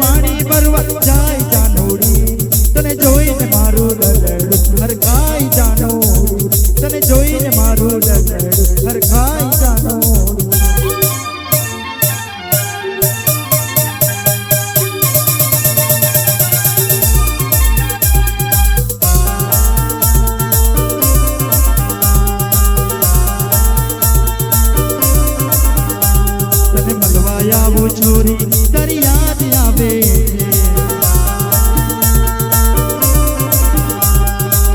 પાણી ભરવા જાય જાનોડી તને જોઈને મારું રડડું હરખાઈ જાનોડી તને જોઈને મારું રડડું હરખાઈ જાનોડી તને મળવા આવું છોરી તારી યાદ આવે છે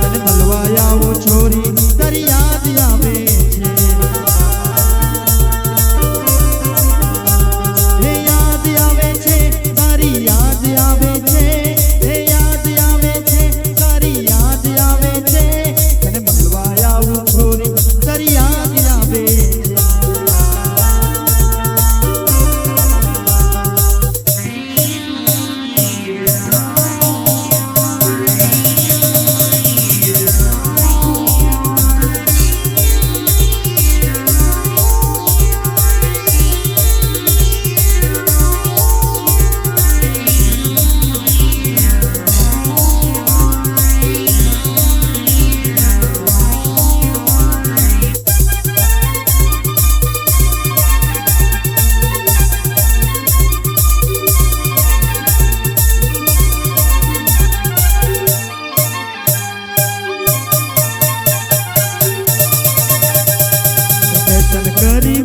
તને મળવા આવું છોરી તારી યાદ આવે છે હે યાદ આવે છે તારી યાદ આવે છે હે યાદ આવે છે તારી યાદ આવે છે તને મળવા આવું છોરી તારી યાદ આવે છે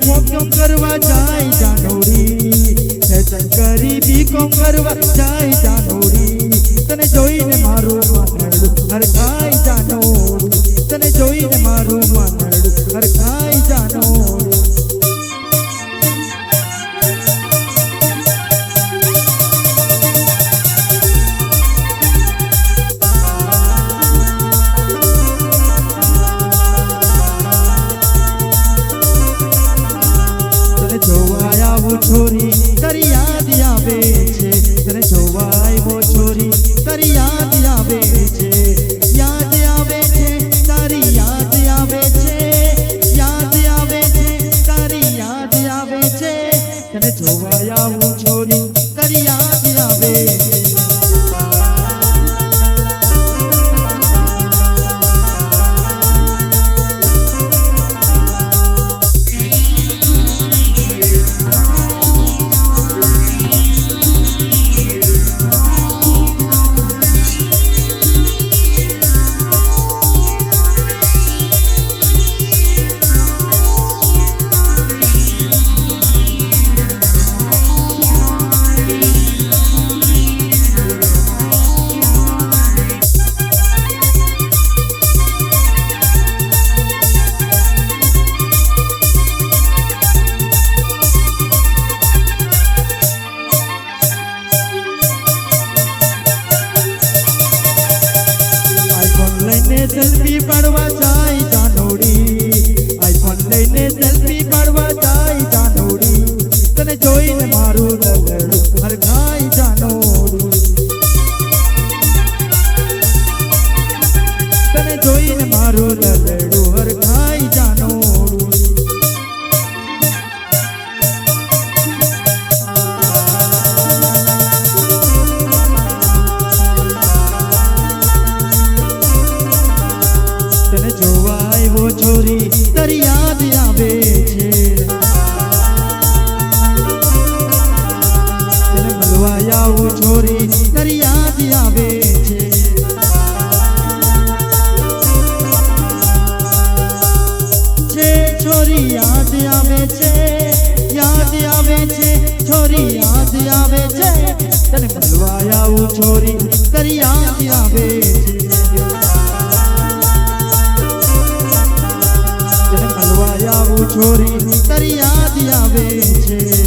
મોક્ષમ કરવા જાય જાનોડી ફેશન કરી બીકોમ કરવા જાય જાનોડી તને જોઈને મારું મનડું હરખાઈ જાનોડી તને જોઈને મારું મનડું હરખાઈ જાનોડી છોરી તારી યાદ આવે છે તને જોવા આવ્યો છોરી તારી યાદ આવે છે યાદ આવે છે તારી યાદ આવે છે યાદ આવે છે તારી યાદ આવે છે તને જોવા આવું છોરી તારી યાદ આવે છે સેલ્ફી પાડવા જાય જાનોડી આઈફોન લઈને સેલ્ફી પાડવા જાય જાનોડી તને જોઈને મારું રડડું હરખાઈ જાનોડી તને જોઈને મારું રડડું હરખાઈ જાનોડી તને જોવા આવ્યો છોરી તારી યાદ આવે છે તને મળવા આવું છોરી તારી યાદ આવે છે છોરી યાદ આવે છે યાદ આવે છે છોરી યાદ આવે છે તને મળવા આવું છોરી તારી યાદ આવે છે છોરી તારી યાદ આવે છે